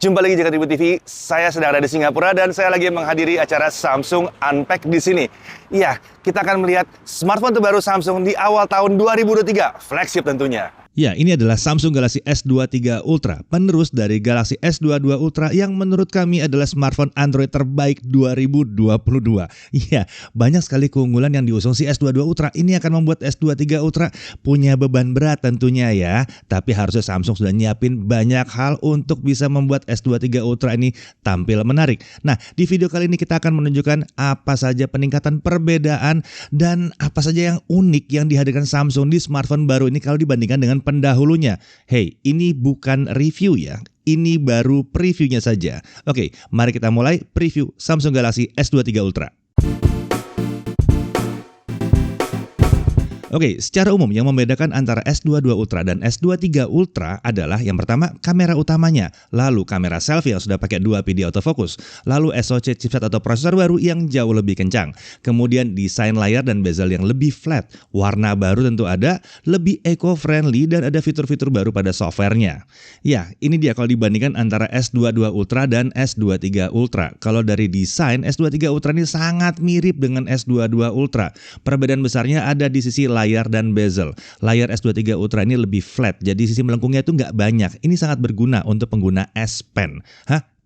Jumpa lagi Jaka Tribun TV. Saya sedang ada di Singapura dan saya lagi menghadiri acara Samsung Unpacked di sini. Iya, kita akan melihat smartphone terbaru Samsung di awal tahun 2023, flagship tentunya. Ya, ini adalah Samsung Galaxy S23 Ultra, penerus dari Galaxy S22 Ultra yang menurut kami adalah smartphone Android terbaik 2022. Iya, banyak sekali keunggulan yang diusung si S22 Ultra. Ini akan membuat S23 Ultra punya beban berat tentunya ya. Tapi harusnya Samsung sudah nyiapin banyak hal untuk bisa membuat S23 Ultra ini tampil menarik. Nah, di video kali ini kita akan menunjukkan apa saja peningkatan perbedaan dan apa saja yang unik yang dihadirkan Samsung di smartphone baru ini kalau dibandingkan dengan pendahulunya. Hey, ini bukan review ya. Ini baru previewnya saja. Oke, mari kita mulai preview Samsung Galaxy S23 Ultra. Oke, secara umum yang membedakan antara S22 Ultra dan S23 Ultra adalah yang pertama kamera utamanya, lalu kamera selfie yang sudah pakai 2PD autofocus, lalu SoC chipset atau prosesor baru yang jauh lebih kencang, kemudian desain layar dan bezel yang lebih flat, warna baru tentu ada, lebih eco-friendly dan ada fitur-fitur baru pada softwarenya. Ya, ini dia kalau dibandingkan antara S22 Ultra dan S23 Ultra. Kalau dari desain, S23 Ultra ini sangat mirip dengan S22 Ultra. Perbedaan besarnya ada di sisi layar dan bezel. Layar S23 Ultra ini lebih flat, jadi sisi melengkungnya itu nggak banyak. Ini sangat berguna untuk pengguna S Pen.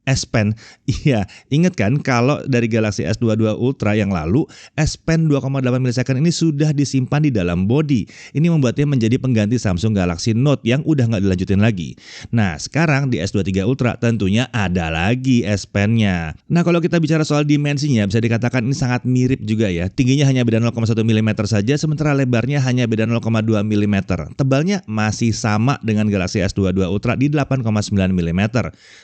S Pen, iya, ingat kan kalau dari Galaxy S22 Ultra yang lalu, S Pen 2,8 ms ini sudah disimpan di dalam body. Ini membuatnya menjadi pengganti Samsung Galaxy Note yang udah nggak dilanjutin lagi. Nah, sekarang di S23 Ultra tentunya ada lagi S Pen-nya. Nah, kalau kita bicara soal dimensinya, bisa dikatakan ini sangat mirip juga ya. Tingginya hanya beda 0,1 mm saja, sementara lebarnya hanya beda 0,2 mm. Tebalnya masih sama dengan Galaxy S22 Ultra di 8,9 mm.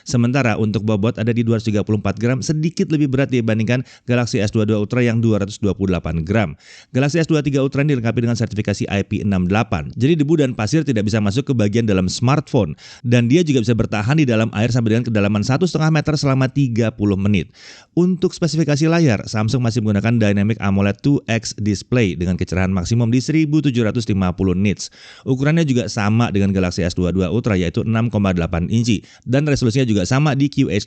Sementara untuk bobot ada di 234 gram, sedikit lebih berat dibandingkan Galaxy S22 Ultra yang 228 gram. Galaxy S23 Ultra ini dilengkapi dengan sertifikasi IP68. Jadi debu dan pasir tidak bisa masuk ke bagian dalam smartphone. Dan dia juga bisa bertahan di dalam air sampai dengan kedalaman 1,5 meter selama 30 menit. Untuk spesifikasi layar, Samsung masih menggunakan Dynamic AMOLED 2X display dengan kecerahan maksimum di 1750 nits. Ukurannya juga sama dengan Galaxy S22 Ultra yaitu 6,8 inci. Dan resolusinya juga sama di QHD+.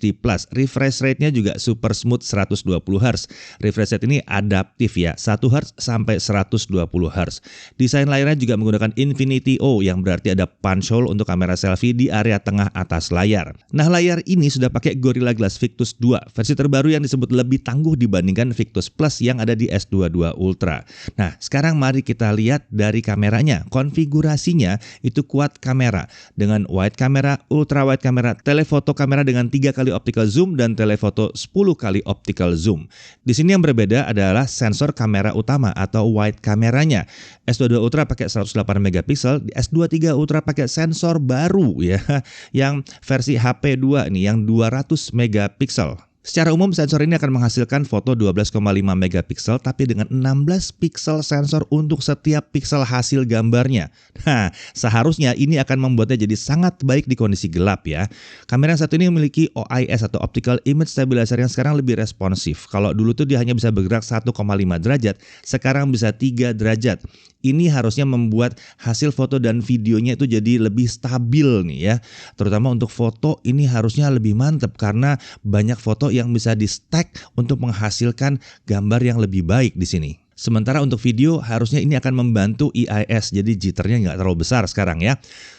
Refresh rate-nya juga super smooth 120 Hz. Refresh rate ini adaptif ya, 1 Hz sampai 120 Hz. Desain layarnya juga menggunakan Infinity O yang berarti ada punch hole untuk kamera selfie di area tengah atas layar. Nah, layar ini sudah pakai Gorilla Glass Victus 2, versi terbaru yang disebut lebih tangguh dibandingkan Victus Plus yang ada di S22 Ultra. Nah, sekarang mari kita lihat dari kameranya. Konfigurasinya itu quad kamera dengan wide kamera, ultra wide kamera, telefoto kamera dengan 3 kali optical zoom dan telefoto 10 kali optical zoom. Di sini yang berbeda adalah sensor kamera utama atau wide kameranya. S22 Ultra pakai 108 megapiksel, S23 Ultra pakai sensor baru ya, yang versi HP2 nih yang 200 megapiksel. Secara umum sensor ini akan menghasilkan foto 12,5 megapiksel tapi dengan 16 piksel sensor untuk setiap piksel hasil gambarnya. Nah, seharusnya ini akan membuatnya jadi sangat baik di kondisi gelap ya. Kamera yang satu ini memiliki OIS atau Optical Image Stabilizer yang sekarang lebih responsif. Kalau dulu tuh dia hanya bisa bergerak 1,5 derajat, sekarang bisa 3 derajat. Ini harusnya membuat hasil foto dan videonya itu jadi lebih stabil nih ya. Terutama untuk foto ini harusnya lebih mantap karena banyak foto yang bisa di-stack untuk menghasilkan gambar yang lebih baik di sini. Sementara untuk video harusnya ini akan membantu EIS, jadi jitternya nggak terlalu besar sekarang ya.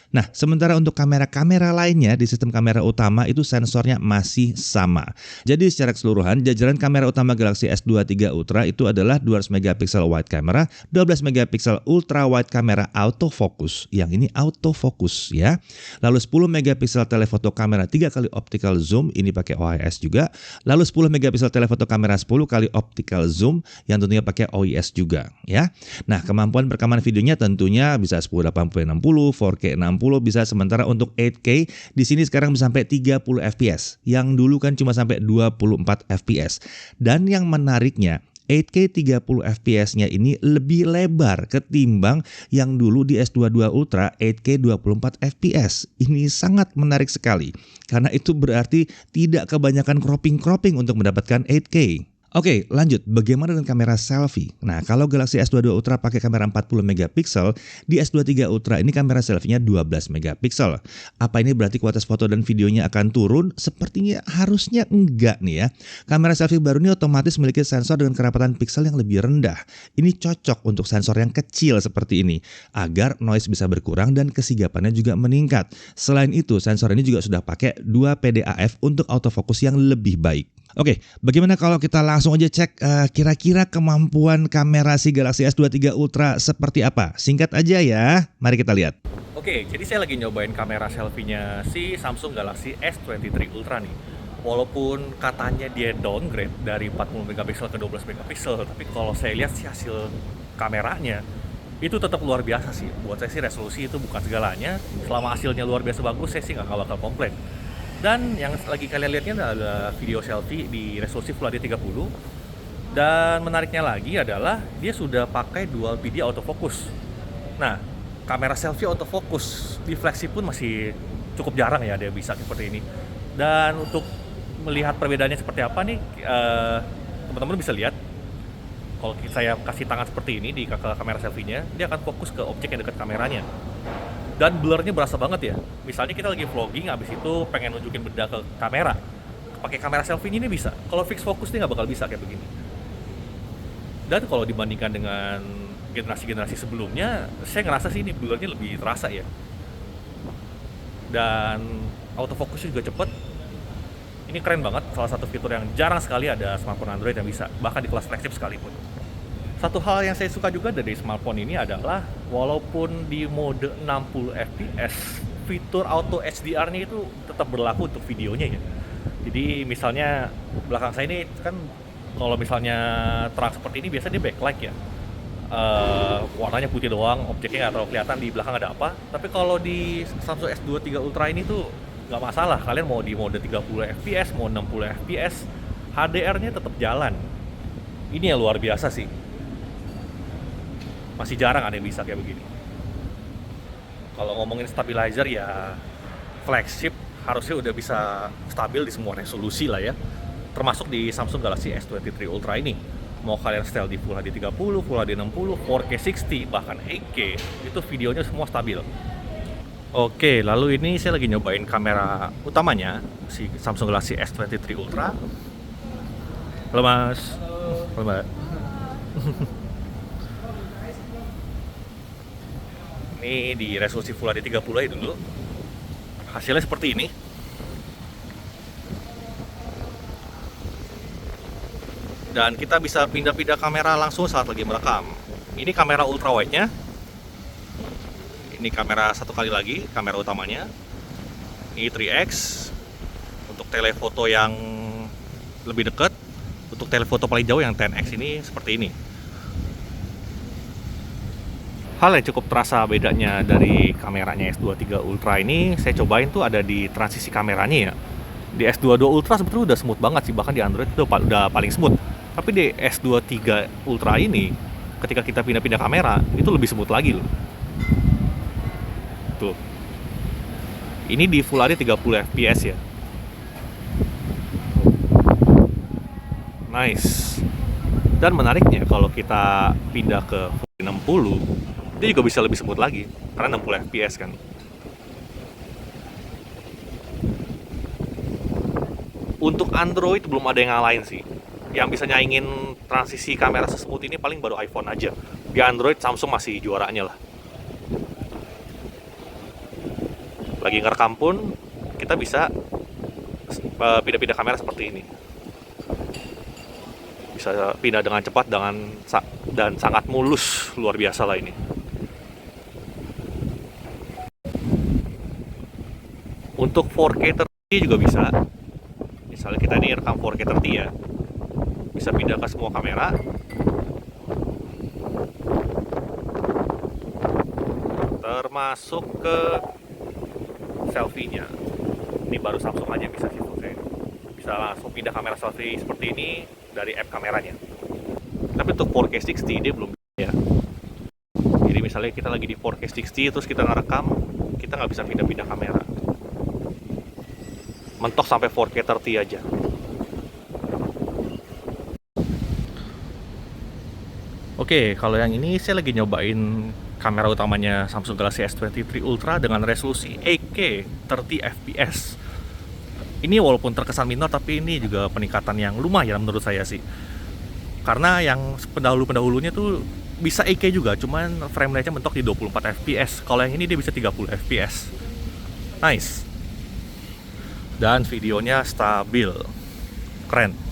Nah, sementara untuk kamera-kamera lainnya di sistem kamera utama itu sensornya masih sama. Jadi secara keseluruhan jajaran kamera utama Galaxy S23 Ultra itu adalah 200 megapiksel wide camera, 12 megapiksel ultra wide camera autofocus. Yang ini autofocus ya. Lalu 10 megapiksel telefoto kamera 3 kali optical zoom, ini pakai OIS juga. Lalu 10 megapiksel telefoto kamera 10 kali optical zoom yang tentunya pakai OIS juga ya. Nah, kemampuan perekaman videonya tentunya bisa 1080p 60, 4K 60 bisa, sementara untuk 8K di sini sekarang bisa sampai 30 fps. Yang dulu kan cuma sampai 24 fps. Dan yang menariknya 8K 30 fps-nya ini lebih lebar ketimbang yang dulu di S22 Ultra 8K 24 fps. Ini sangat menarik sekali karena itu berarti tidak kebanyakan cropping untuk mendapatkan 8K. Oke, lanjut. Bagaimana dengan kamera selfie? Nah, kalau Galaxy S22 Ultra pakai kamera 40 megapiksel, di S23 Ultra ini kamera selfie-nya 12 megapiksel. Apa ini berarti kualitas foto dan videonya akan turun? Sepertinya harusnya enggak nih ya. Kamera selfie baru ini otomatis memiliki sensor dengan kerapatan piksel yang lebih rendah. Ini cocok untuk sensor yang kecil seperti ini, agar noise bisa berkurang dan kesigapannya juga meningkat. Selain itu, sensor ini juga sudah pakai 2 PDAF untuk autofocus yang lebih baik. Oke, bagaimana kalau kita langsung aja cek kira-kira kemampuan kamera si Galaxy S23 Ultra seperti apa? Singkat aja ya, mari kita lihat. Oke, jadi saya lagi nyobain kamera selfie-nya si Samsung Galaxy S23 Ultra nih. Walaupun katanya dia downgrade dari 40 megapiksel ke 12 megapiksel, tapi kalau saya lihat sih hasil kameranya itu tetap luar biasa sih. Buat saya sih resolusi itu bukan segalanya. Selama hasilnya luar biasa bagus, saya sih nggak bakal komplain. Dan yang lagi kalian lihatnya adalah video selfie di resolusi Full HD 30. Dan menariknya lagi adalah dia sudah pakai dual PD autofocus. Nah, kamera selfie autofocus di flagship pun masih cukup jarang ya dia bisa seperti ini. Dan untuk melihat perbedaannya seperti apa nih, teman-teman bisa lihat. Kalau saya kasih tangan seperti ini di kamera selfie-nya, dia akan fokus ke objek yang dekat kameranya. Dan blurnya berasa banget ya. Misalnya kita lagi vlogging, habis itu pengen nunjukin benda ke kamera, pakai kamera selfie ini bisa. Kalau fix fokus dia nggak bakal bisa kayak begini. Dan kalau dibandingkan dengan generasi-generasi sebelumnya, saya ngerasa sih ini blurnya lebih terasa ya. Dan autofokusnya juga cepet. Ini keren banget, salah satu fitur yang jarang sekali ada smartphone Android yang bisa, bahkan di kelas flagship sekalipun. Satu hal yang saya suka juga dari smartphone ini adalah walaupun di mode 60 fps, fitur auto HDR-nya itu tetap berlaku untuk videonya ya. Jadi misalnya belakang saya ini kan kalau misalnya terang seperti ini biasanya dia backlight ya. Warnanya putih doang, objeknya nggak terlalu kelihatan di belakang ada apa. Tapi kalau di Samsung S23 Ultra ini tuh nggak masalah. Kalian mau di mode 30 fps, mau 60 fps, HDR-nya tetap jalan. Ini yang luar biasa sih. Masih jarang ada yang bisa kayak begini. Kalau ngomongin stabilizer ya flagship harusnya udah bisa stabil di semua resolusi lah ya. Termasuk di Samsung Galaxy S23 Ultra ini. Mau kalian setel di Full HD 30, Full HD 60, 4K 60, bahkan 8K, itu videonya semua stabil. Oke, lalu ini saya lagi nyobain kamera utamanya si Samsung Galaxy S23 Ultra. Halo Mas. Halo Mbak. Ini di resolusi Full HD 30 aja dulu. Hasilnya seperti ini. Dan kita bisa pindah-pindah kamera langsung saat lagi merekam. Ini kamera ultra wide-nya. Ini kamera satu kali lagi, kamera utamanya. Ini 3x untuk telefoto yang lebih dekat. Untuk telefoto paling jauh yang 10x ini seperti ini. Hal yang cukup terasa bedanya dari kameranya S23 Ultra ini, saya cobain tuh ada di transisi kameranya ya. Di S22 Ultra sebetulnya udah smooth banget sih, bahkan di Android itu udah paling smooth. Tapi di S23 Ultra ini, ketika kita pindah-pindah kamera, itu lebih smooth lagi loh. Tuh. Ini di Full HD 30 fps ya. Nice. Dan menariknya kalau kita pindah ke Full HD 60, dia juga bisa lebih smooth lagi karena 60 fps kan. Untuk Android belum ada yang ngalahin sih. Yang bisa nyaingin transisi kamera sesmooth ini paling baru iPhone aja. Di Android Samsung masih juaranya lah. Lagi ngerekam pun kita bisa pindah-pindah kamera seperti ini. Bisa pindah dengan cepat dan sangat mulus, luar biasa lah ini. Untuk 4K 30 juga bisa. Misalnya kita ini rekam 4K 30 ya, bisa pindah ke semua kamera. Termasuk ke selfie-nya. Ini baru Samsung aja bisa sih menurut saya. Bisa langsung pindah kamera selfie seperti ini dari app kameranya. Tapi untuk 4K 60 dia belum bisa ya. Jadi misalnya kita lagi di 4K 60 terus kita ngerekam, kita nggak bisa pindah-pindah kamera. Mentok sampai 4K 30 aja. Oke, kalau yang ini saya lagi nyobain kamera utamanya Samsung Galaxy S23 Ultra dengan resolusi 8K 30 fps. Ini walaupun terkesan minor, tapi ini juga peningkatan yang lumayan menurut saya sih. Karena yang pendahulu-pendahulunya tuh bisa 8K juga, cuman frame rate-nya mentok di 24 fps. Kalau yang ini dia bisa 30 fps. Nice. Dan videonya stabil. Keren.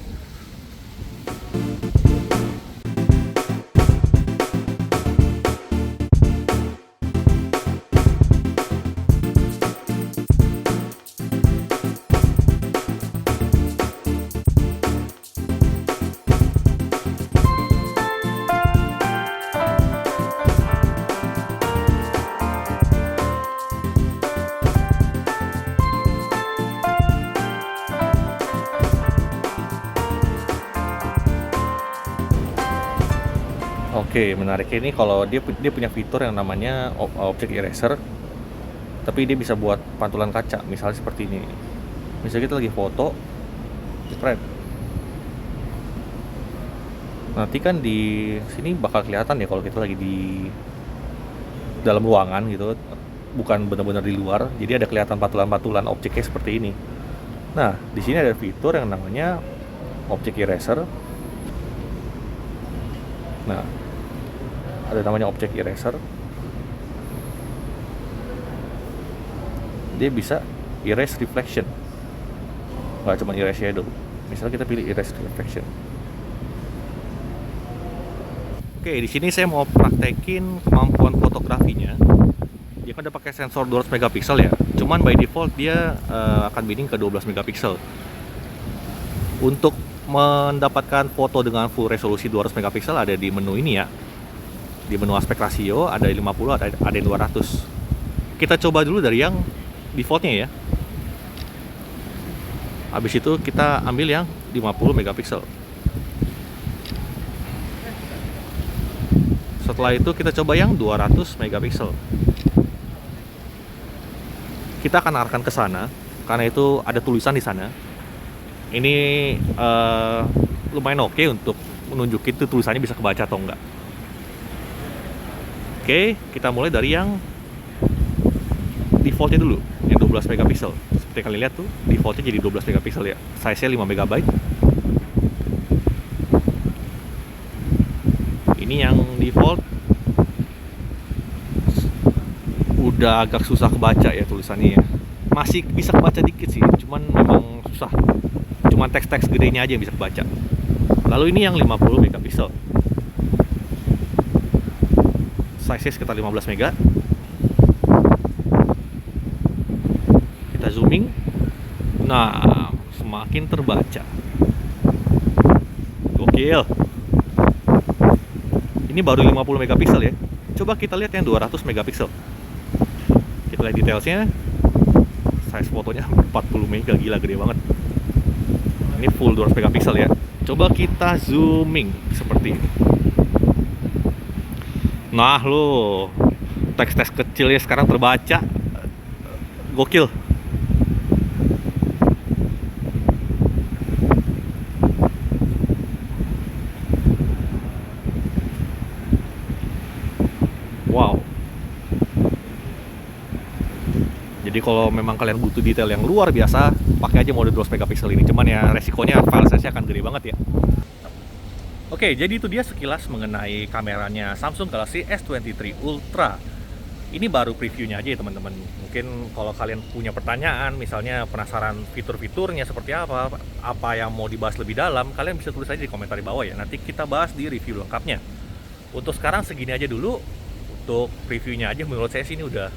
Oke, menarik ini kalau dia punya fitur yang namanya object eraser, tapi dia bisa buat pantulan kaca, misalnya seperti ini. Misalnya kita lagi foto, jepret. Nanti kan di sini bakal kelihatan ya kalau kita lagi di dalam ruangan gitu, bukan benar-benar di luar. Jadi ada kelihatan pantulan-pantulan objeknya seperti ini. Nah, di sini ada fitur yang namanya object eraser. Nah, ada namanya object eraser. Dia bisa erase reflection, nggak cuma erase shadow. Misalnya kita pilih erase reflection. Oke, di sini saya mau praktekin kemampuan fotografinya. Dia kan udah pakai sensor 200 megapiksel ya. Cuman by default dia akan bidding ke 12 megapiksel. Untuk mendapatkan foto dengan full resolusi 200 megapiksel ada di menu ini ya. Di menu aspek rasio ada 50, ada 200. Kita coba dulu dari yang defaultnya ya. Habis itu kita ambil yang 50 megapiksel. Setelah itu kita coba yang 200 megapiksel. Kita akan arahkan ke sana karena itu ada tulisan di sana. Ini lumayan oke untuk menunjukin tuh tulisannya bisa kebaca atau enggak. Oke, kita mulai dari yang defaultnya dulu, yang 12 megapiksel. Seperti kalian lihat tuh, defaultnya jadi 12 megapiksel ya. Size-nya 5 megabyte. Ini yang default. Udah agak susah kebaca ya tulisannya ya. Masih bisa kebaca dikit sih, cuman memang susah. Cuman teks-teks gedenya aja yang bisa kebaca. Lalu ini yang 50 megapiksel. Size sekitar 15 mega. Kita zooming. Nah, semakin terbaca. Gokil. Ini baru 50 megapiksel ya. Coba kita lihat yang 200 megapiksel. Kita lihat detailsnya. Size fotonya 40 mega, gila gede banget. Ini full 200 megapiksel ya. Coba kita zooming seperti ini. Nah lo, teks-teks kecilnya sekarang terbaca. Gokil. Wow. Jadi kalau memang kalian butuh detail yang luar biasa, pakai aja mode 12 megapiksel ini. Cuman ya resikonya file size-nya akan gede banget ya. Oke, jadi itu dia sekilas mengenai kameranya Samsung Galaxy S23 Ultra. Ini baru previewnya aja ya teman-teman. Mungkin kalau kalian punya pertanyaan, misalnya penasaran fitur-fiturnya seperti apa yang mau dibahas lebih dalam, kalian bisa tulis aja di komentar di bawah ya. Nanti kita bahas di review lengkapnya. Untuk sekarang segini aja dulu. Untuk previewnya aja menurut saya sih ini udah,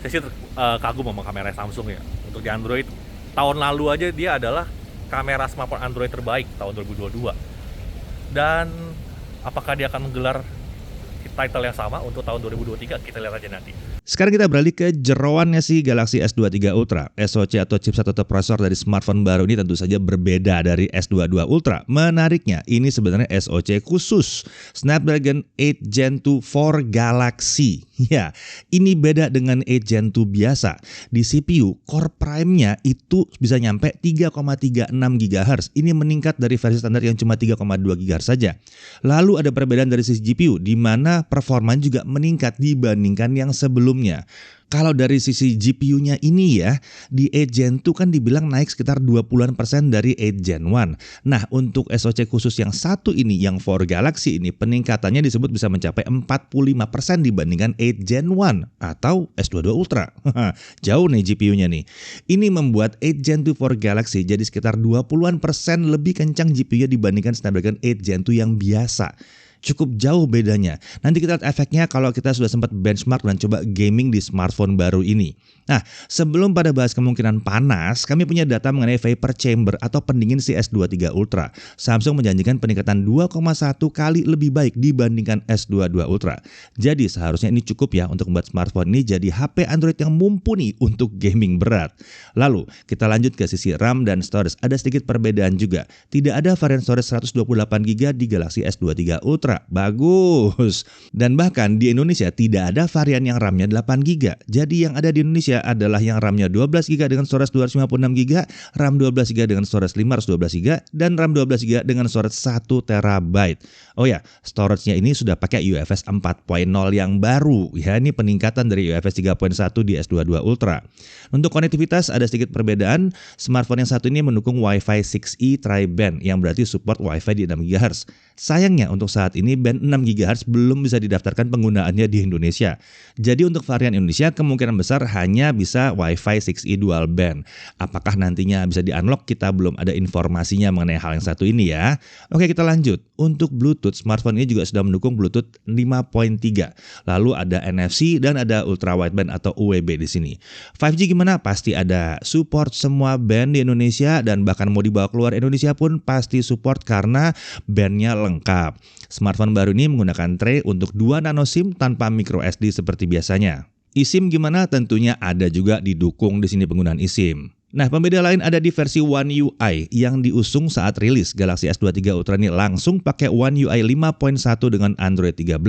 saya sih kagum sama kamera Samsung ya. Untuk di Android, tahun lalu aja dia adalah kamera smartphone Android terbaik tahun 2022. Dan apakah dia akan menggelar title yang sama untuk tahun 2023, kita lihat aja nanti. Sekarang kita beralih ke jeroannya si Galaxy S23 Ultra. SoC atau chipset atau prosesor dari smartphone baru ini tentu saja berbeda dari S22 Ultra. Menariknya, ini sebenarnya SoC khusus Snapdragon 8 Gen 2 for Galaxy. Ya, ini beda dengan 8 Gen 2 biasa. Di CPU, core prime-nya itu bisa nyampe 3,36 GHz. Ini meningkat dari versi standar yang cuma 3,2 GHz saja. Lalu ada perbedaan dari sisi GPU, di mana performanya juga meningkat dibandingkan yang sebelumnya. Kalau dari sisi GPU-nya ini ya, di 8 Gen 2 kan dibilang naik sekitar 20% dari 8 Gen 1. Nah, untuk SoC khusus yang satu ini, yang for Galaxy ini, peningkatannya disebut bisa mencapai 45% dibandingkan 8 Gen 1 atau S22 Ultra. Jauh nih GPU-nya nih. Ini membuat 8 Gen 2 for Galaxy jadi sekitar 20% lebih kencang GPU-nya dibandingkan Snapdragon 8 Gen 2 yang biasa. Cukup jauh bedanya. Nanti kita lihat efeknya kalau kita sudah sempat benchmark dan coba gaming di smartphone baru ini. Nah, sebelum pada bahas kemungkinan panas, kami punya data mengenai vapor chamber atau pendingin si S23 Ultra. Samsung menjanjikan peningkatan 2,1 kali lebih baik dibandingkan S22 Ultra. Jadi seharusnya ini cukup ya untuk membuat smartphone ini jadi HP Android yang mumpuni untuk gaming berat. Lalu, kita lanjut ke sisi RAM dan storage. Ada sedikit perbedaan juga. Tidak ada varian storage 128GB di Galaxy S23 Ultra. Bagus. Dan bahkan di Indonesia tidak ada varian yang RAM-nya 8GB. Jadi yang ada di Indonesia adalah yang RAM-nya 12GB dengan storage 256GB, RAM 12GB dengan storage 512GB, dan RAM 12GB dengan storage 1TB. Oh ya, storage-nya ini sudah pakai UFS 4.0 yang baru. Ya, ini peningkatan dari UFS 3.1 di S22 Ultra. Untuk konektivitas ada sedikit perbedaan. Smartphone yang satu ini mendukung Wi-Fi 6E tri-band yang berarti support Wi-Fi di 6 GHz. Sayangnya untuk saat ini band 6 GHz belum bisa didaftarkan penggunaannya di Indonesia. Jadi untuk varian Indonesia kemungkinan besar hanya bisa Wi-Fi 6E dual band. Apakah nantinya bisa di-unlock? Kita belum ada informasinya mengenai hal yang satu ini ya. Oke, kita lanjut. Untuk Bluetooth, smartphone ini juga sudah mendukung Bluetooth 5.3. Lalu ada NFC dan ada ultra wideband atau UWB di sini. 5G gimana? Pasti ada. Support semua band di Indonesia dan bahkan mau dibawa keluar Indonesia pun pasti support karena bandnya lengkap. Smartphone baru ini menggunakan tray untuk 2 nano SIM tanpa micro SD seperti biasanya. eSIM gimana? Tentunya ada juga didukung di sini penggunaan eSIM. Nah, pembeda lain ada di versi One UI yang diusung saat rilis. Galaxy S23 Ultra ini langsung pakai One UI 5.1 dengan Android 13.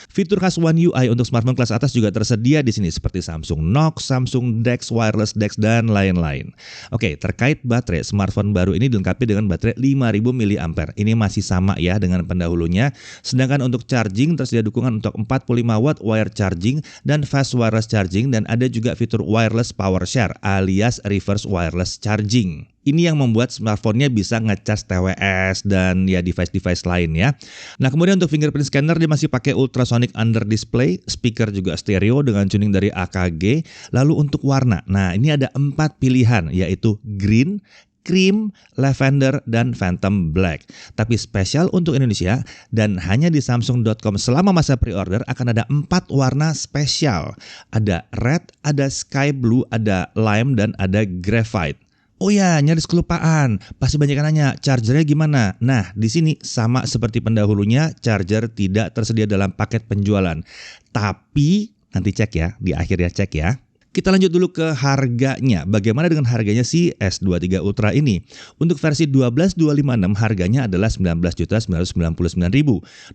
Fitur khas One UI untuk smartphone kelas atas juga tersedia di sini seperti Samsung Knox, Samsung DeX, Wireless DeX, dan lain-lain. Oke, terkait baterai, smartphone baru ini dilengkapi dengan baterai 5000 mAh. Ini masih sama ya dengan pendahulunya. Sedangkan untuk charging tersedia dukungan untuk 45 watt wire charging dan fast wireless charging, dan ada juga fitur wireless power share alias reverse wireless charging. Ini yang membuat smartphone-nya bisa ngecas TWS dan ya device-device lain ya. Nah, kemudian untuk fingerprint scanner dia masih pakai ultrasonic under display, speaker juga stereo dengan tuning dari AKG. Lalu untuk warna, nah ini ada 4 pilihan yaitu green, cream, lavender, dan phantom black. Tapi spesial untuk Indonesia dan hanya di Samsung.com selama masa pre-order akan ada 4 warna spesial. Ada red, ada sky blue, ada lime, dan ada graphite. Oh ya, nyaris kelupaan. Pasti banyak yang nanya, chargernya gimana? Nah, di sini sama seperti pendahulunya, charger tidak tersedia dalam paket penjualan. Tapi nanti cek ya, di akhir ya cek ya. Kita lanjut dulu ke harganya. Bagaimana dengan harganya si S23 Ultra ini? Untuk versi 12256 harganya adalah 19.999.000.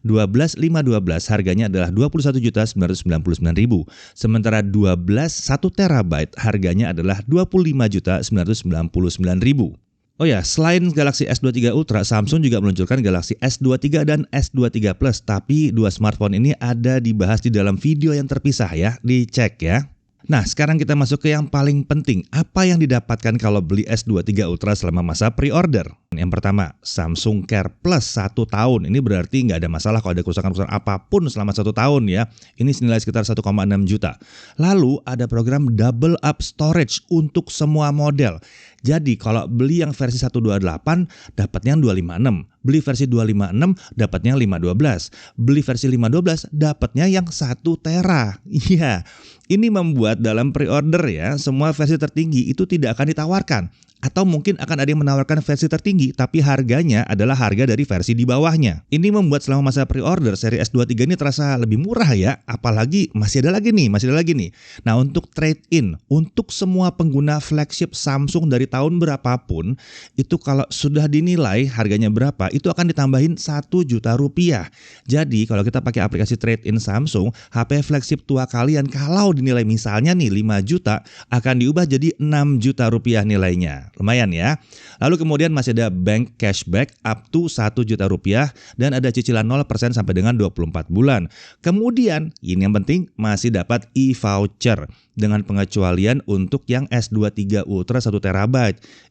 12512 harganya adalah 21.999.000. Sementara 12 1 TB harganya adalah 25.999.000. Oh ya, selain Galaxy S23 Ultra, Samsung juga meluncurkan Galaxy S23 dan S23 Plus. Tapi dua smartphone ini ada dibahas di dalam video yang terpisah ya, dicek ya. Nah, sekarang kita masuk ke yang paling penting. Apa yang didapatkan kalau beli S23 Ultra selama masa pre-order? Yang pertama, Samsung Care Plus 1 tahun. Ini berarti nggak ada masalah kalau ada kerusakan-kerusakan apapun selama 1 tahun ya. Ini senilai sekitar 1,6 juta. Lalu ada program Double Up Storage untuk semua model. Jadi kalau beli yang versi 128 dapatnya yang 256. Beli versi 256 dapatnya yang 512. Beli versi 512 dapatnya yang 1 tera. Iya. Ini membuat dalam pre-order ya, semua versi tertinggi itu tidak akan ditawarkan. Atau mungkin akan ada yang menawarkan versi tertinggi, tapi harganya adalah harga dari versi di bawahnya. Ini membuat selama masa pre-order seri S23 ini terasa lebih murah ya, apalagi masih ada lagi nih. Nah, untuk trade-in, untuk semua pengguna flagship Samsung dari tahun berapapun, itu kalau sudah dinilai harganya berapa, itu akan ditambahin 1 juta rupiah. Jadi, kalau kita pakai aplikasi trade-in Samsung, HP flagship tua kalian kalau dinilai misalnya nih 5 juta, akan diubah jadi 6 juta rupiah nilainya. Lumayan ya. Lalu kemudian masih ada bank cashback up to 1 juta rupiah dan ada cicilan 0% sampai dengan 24 bulan. Kemudian, ini yang penting masih dapat e-voucher dengan pengecualian untuk yang S23 Ultra 1 TB.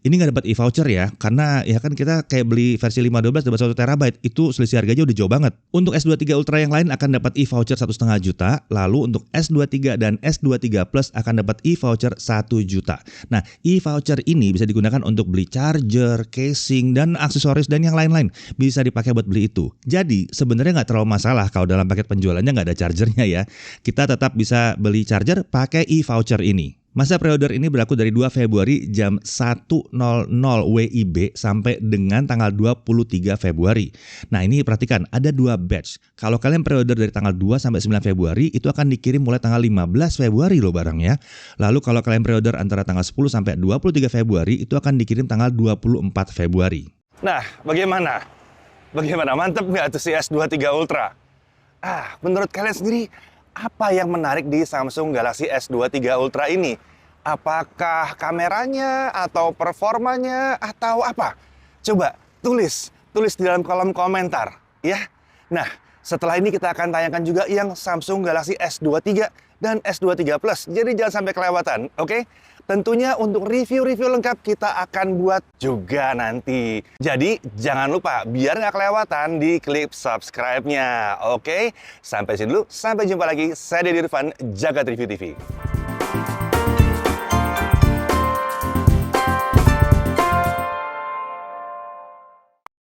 Ini nggak dapat e-voucher ya, karena ya kan kita kayak beli versi 512 dapat 1 TB, itu selisih harganya udah jauh banget. Untuk S23 Ultra yang lain akan dapat e-voucher 1,5 juta, lalu untuk S23 dan S23 Plus akan dapat e-voucher 1 juta. Nah, e-voucher ini bisa digunakan untuk beli charger, casing, dan aksesoris dan yang lain-lain. Bisa dipakai buat beli itu. Jadi, sebenarnya nggak terlalu masalah kalau dalam paket penjualannya nggak ada chargernya ya. Kita tetap bisa beli charger pakai e-voucher ini. Masa pre-order ini berlaku dari 2 Februari jam 1.00 WIB sampai dengan tanggal 23 Februari. Nah, ini perhatikan, ada 2 batch. Kalau kalian pre-order dari tanggal 2 sampai 9 Februari, itu akan dikirim mulai tanggal 15 Februari loh barangnya. Lalu kalau kalian pre-order antara tanggal 10 sampai 23 Februari, itu akan dikirim tanggal 24 Februari. Nah, bagaimana? Mantep nggak tuh si S23 Ultra? Menurut kalian sendiri, apa yang menarik di Samsung Galaxy S23 Ultra ini? Apakah kameranya, atau performanya, atau apa? Coba tulis di dalam kolom komentar ya. Nah, setelah ini kita akan tayangkan juga yang Samsung Galaxy S23 dan S23 Plus. Jadi jangan sampai kelewatan, oke? Tentunya untuk review-review lengkap kita akan buat juga nanti. Jadi jangan lupa biar nggak kelewatan di klik subscribe-nya, oke? Sampai sini dulu, sampai jumpa lagi. Saya Deddy Irfan, Jagat Review TV.